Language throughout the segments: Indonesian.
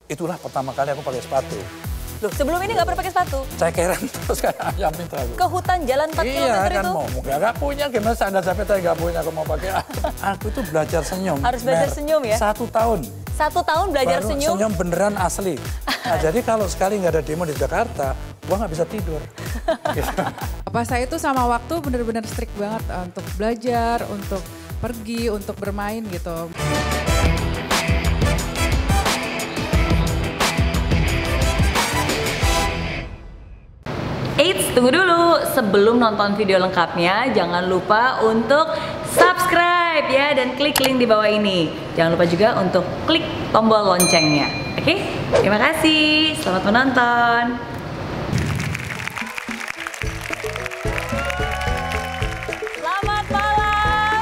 Itulah pertama kali aku pakai sepatu. Loh, sebelum ini nggak pernah pakai sepatu? Cekeran terus kayak ayam itu aku. Ke hutan jalan 4 Iya km kan itu? mau nggak punya gimana standar sampai saya nggak punya aku mau pakai. Aku tuh belajar senyum. Harus belajar senyum ya? 1 tahun. 1 tahun belajar Baru senyum? senyum beneran asli. Nah, jadi kalau sekali nggak ada demo di Jakarta, gua nggak bisa tidur. Pas saya itu sama waktu bener-bener strict banget untuk belajar, untuk pergi, untuk bermain gitu. Eits, tunggu dulu. Sebelum nonton video lengkapnya, jangan lupa untuk subscribe ya dan klik link di bawah ini. Jangan lupa juga untuk klik tombol loncengnya. Oke? Terima kasih. Selamat menonton. Selamat malam.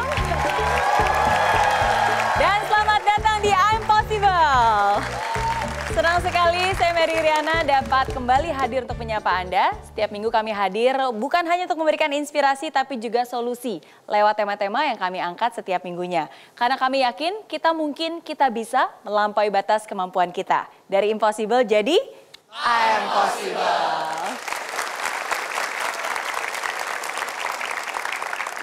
Dan selamat datang di I'm Possible. Senang sekali saya Mary Riana dapat kembali hadir untuk menyapa Anda. Setiap minggu kami hadir bukan hanya untuk memberikan inspirasi tapi juga solusi lewat tema-tema yang kami angkat setiap minggunya. Karena kami yakin kita bisa melampaui batas kemampuan kita. Dari impossible jadi I'm Possible.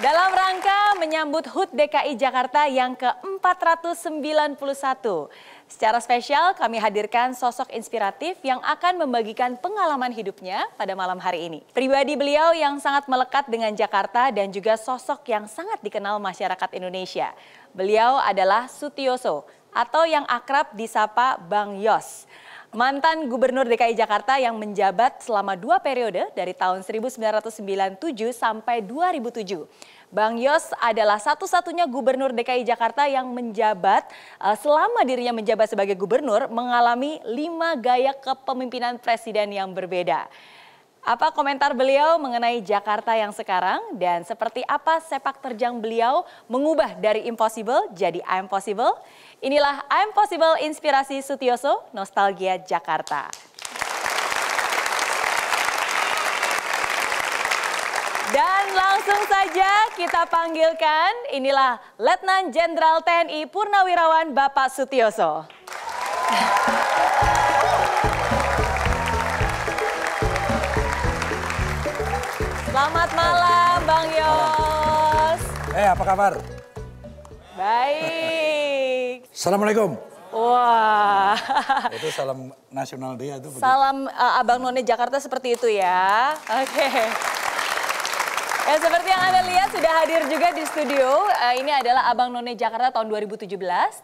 Dalam rangka menyambut HUT DKI Jakarta yang ke-491. Secara spesial kami hadirkan sosok inspiratif yang akan membagikan pengalaman hidupnya pada malam hari ini. Pribadi beliau yang sangat melekat dengan Jakarta dan juga sosok yang sangat dikenal masyarakat Indonesia. Beliau adalah Sutioso atau yang akrab disapa Bang Yos. Mantan Gubernur DKI Jakarta yang menjabat selama 2 periode dari tahun 1997 sampai 2007. Bang Yos adalah satu-satunya Gubernur DKI Jakarta yang menjabat selama dirinya menjabat sebagai gubernur mengalami 5 gaya kepemimpinan presiden yang berbeda. Apa komentar beliau mengenai Jakarta yang sekarang dan seperti apa sepak terjang beliau mengubah dari impossible jadi I'm Possible? Inilah I'm Possible Inspirasi Sutioso, Nostalgia Jakarta. Dan langsung saja kita panggilkan, inilah Letnan Jenderal TNI Purnawirawan Bapak Sutioso. Selamat malam Bang Yos. Apa kabar? Baik. Assalamualaikum. Wah. Itu salam nasional dia itu. Salam Abang None Jakarta seperti itu ya. Oke. Ya, seperti yang Anda lihat sudah hadir juga di studio. Ini adalah Abang None Jakarta tahun 2017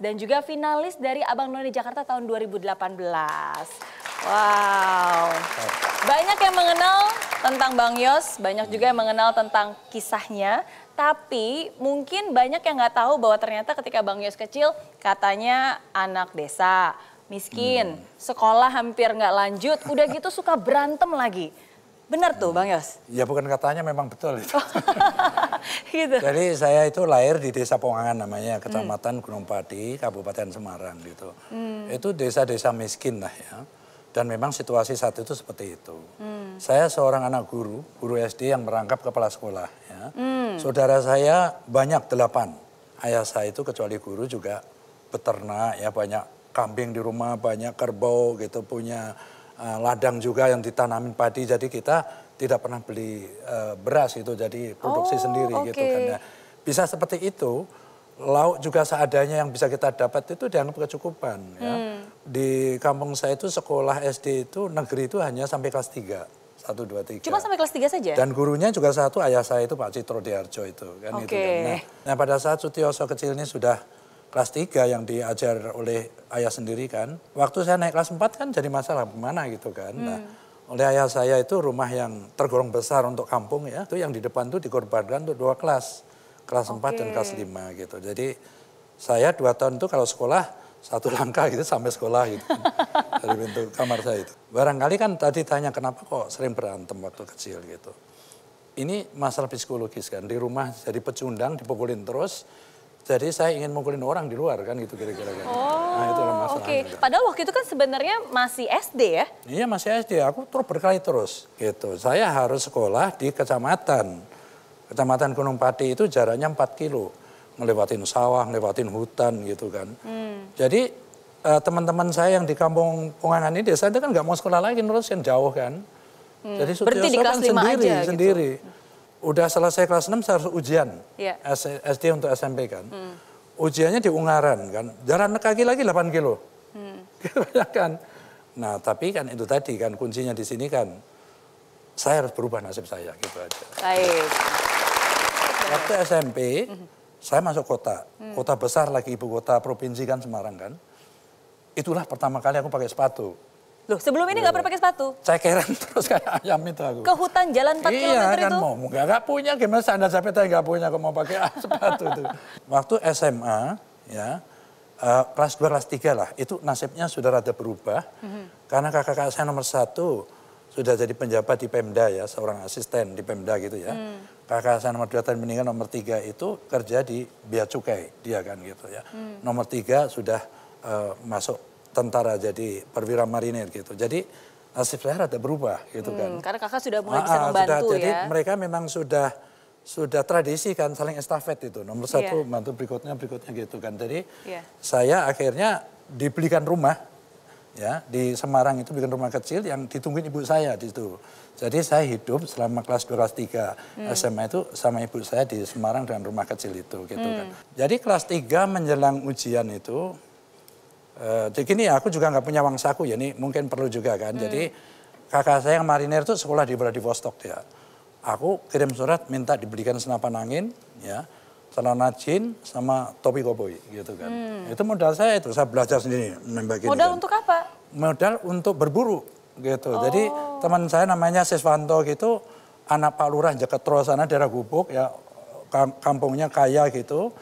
dan juga finalis dari Abang None Jakarta tahun 2018. Wow. Banyak yang mengenal tentang Bang Yos, banyak juga yang mengenal tentang kisahnya. Tapi mungkin banyak yang nggak tahu bahwa ternyata ketika Bang Yos kecil katanya anak desa, miskin, sekolah hampir nggak lanjut, udah gitu suka berantem lagi. Benar tuh Bang Yos? Ya bukan katanya, memang betul itu. Gitu. Jadi saya itu lahir di Desa Pongangan namanya, Kecamatan Gunung Pati, Kabupaten Semarang gitu. Itu desa-desa miskin lah ya. Dan memang situasi saat itu seperti itu. Saya seorang anak guru SD yang merangkap kepala sekolah ya. Saudara saya banyak 8. Ayah saya itu kecuali guru juga beternak ya, banyak kambing di rumah, banyak kerbau gitu, punya ladang juga yang ditanamin padi, jadi kita tidak pernah beli beras itu, jadi produksi sendiri gitu kan ya. Bisa seperti itu, lauk juga seadanya yang bisa kita dapat itu dianggap kecukupan ya. Di kampung saya itu sekolah SD itu negeri itu hanya sampai kelas 3, 1, 2, 3. Cuma sampai kelas 3 saja? Dan gurunya juga satu, ayah saya itu Pak Citro Diharjo itu kan gitu kan. Nah pada saat Sutioso kecil ini sudah kelas 3 yang diajar oleh ayah sendiri kan. Waktu saya naik kelas 4 kan jadi masalah kemana gitu kan. Nah, oleh ayah saya itu rumah yang tergolong besar untuk kampung ya. Itu yang di depan tuh dikorbankan untuk 2 kelas. Kelas 4 dan kelas 5 gitu. Jadi saya 2 tahun itu kalau sekolah 1 langkah gitu sampai sekolah gitu. Dari pintu kamar saya itu. Barangkali kan tadi tanya kenapa kok sering berantem waktu kecil gitu. Ini masalah psikologis kan. Di rumah jadi pecundang, dipukulin terus. Jadi saya ingin mukulin orang di luar kan gitu kira-kira. Nah itulah masalahnya. Padahal waktu itu kan sebenarnya masih SD ya? Iya masih SD, aku terus berkali terus gitu. Saya harus sekolah di kecamatan. Kecamatan Gunung Pati itu jaraknya 4 kilo. Ngelewatin sawah, ngelewatin hutan gitu kan. Jadi teman-teman saya yang di kampung Pongangan ini, desa itu kan nggak mau sekolah lagi, nerusin jauh kan. Jadi Berarti di kelas 5 aja sendiri. Gitu. Udah selesai kelas 6 saya harus ujian. Yeah. SD untuk SMP kan. Ujiannya di Ungaran kan. Jalan kaki lagi 8 kilo. Kan. Nah tapi kan itu tadi kan kuncinya di sini kan. Saya harus berubah nasib saya gitu aja. Baik. Waktu SMP saya masuk kota. Kota besar lagi, ibu kota provinsi kan Semarang kan. Itulah pertama kali aku pakai sepatu. Loh, sebelum ini nggak pernah pakai sepatu? Cekeran terus kayak ayam itu aku. Ke hutan jalan 4 km iya, kan itu? Mau nggak punya, gimana standar sepeda nggak punya, aku mau pakai sepatu itu. Waktu SMA, ya, kelas 2, kelas 3 lah, itu nasibnya sudah rada berubah. Karena kakak saya nomor 1 sudah jadi penjabat di Pemda ya, seorang asisten di Pemda gitu ya. Kakak saya nomor 2 tadi meninggal, nomor 3 itu kerja di Bea Cukai, dia kan gitu ya. Nomor 3 sudah masuk tentara jadi perwira marinir gitu. Jadi nasib saya rada berubah gitu kan. Karena kakak sudah mulai bisa membantu jadi ya. mereka memang sudah tradisi kan saling estafet itu. Nomor 1 bantu berikutnya gitu kan. Jadi saya akhirnya dibelikan rumah ya di Semarang itu, bikin rumah kecil yang ditungguin ibu saya di situ. Jadi saya hidup selama kelas 2, kelas 3 SMA itu sama ibu saya di Semarang dengan rumah kecil itu gitu kan. Jadi kelas 3 menjelang ujian itu jadi gini ya, aku juga nggak punya uang saku ya, ini mungkin perlu juga kan. Jadi kakak saya yang marinir itu sekolah di Vladivostok ya. Aku kirim surat minta dibelikan senapan angin, ya, celana jeans sama topi koboi gitu kan. Itu modal saya itu, saya belajar sendiri nembak gitu. Modal kan. untuk apa? Modal untuk berburu gitu. Jadi teman saya namanya Siswanto gitu, anak Pak Lurah Jaketro sana daerah Gubuk ya, kampungnya kaya gitu.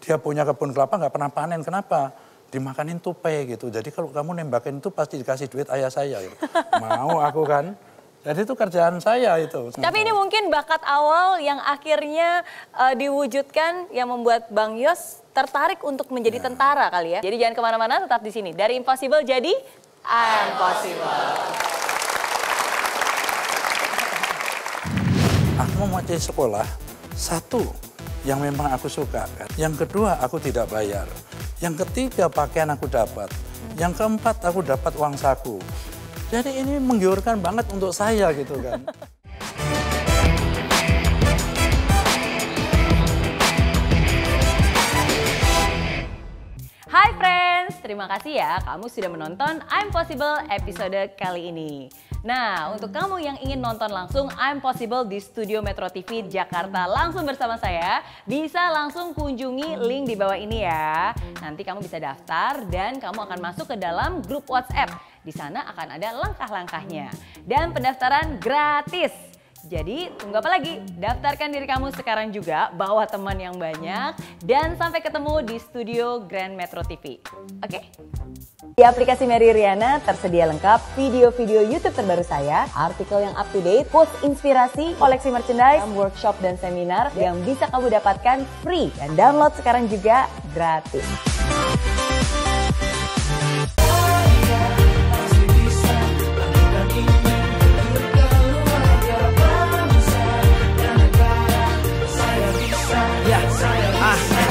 Dia punya kebun kelapa nggak pernah panen, kenapa? Dimakanin tupai gitu. Jadi kalau kamu nembakin itu pasti dikasih duit ayah saya. Gitu. Mau aku kan. Jadi itu kerjaan saya itu. Tapi ini mungkin bakat awal yang akhirnya diwujudkan yang membuat Bang Yos tertarik untuk menjadi tentara kali ya. Jadi jangan kemana-mana, tetap di sini. Dari impossible jadi impossible. Aku mau jadi sekolah, satu yang memang aku suka kan. Yang kedua aku tidak bayar. Yang ketiga pakaian aku dapat. Yang keempat aku dapat uang saku. Jadi ini menggiurkan banget untuk saya gitu kan. Hai friends, terima kasih ya kamu sudah menonton Impossible episode kali ini. Nah, untuk kamu yang ingin nonton langsung Impossible di Studio Metro TV Jakarta langsung bersama saya, bisa langsung kunjungi link di bawah ini ya. Nanti kamu bisa daftar dan kamu akan masuk ke dalam grup WhatsApp. Di sana akan ada langkah-langkahnya. Dan pendaftaran gratis. Jadi tunggu apa lagi? Daftarkan diri kamu sekarang juga, bawa teman yang banyak, dan sampai ketemu di studio Grand Metro TV. Oke? Di aplikasi Mary Riana tersedia lengkap video-video YouTube terbaru saya, artikel yang up to date, quotes inspirasi, koleksi merchandise, workshop dan seminar yang bisa kamu dapatkan free. Dan download sekarang juga gratis.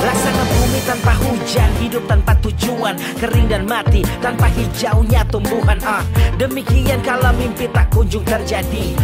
Laksana bumi tanpa hujan, hidup tanpa tujuan, kering dan mati tanpa hijaunya tumbuhan. Demikian kalau mimpi tak kunjung terjadi.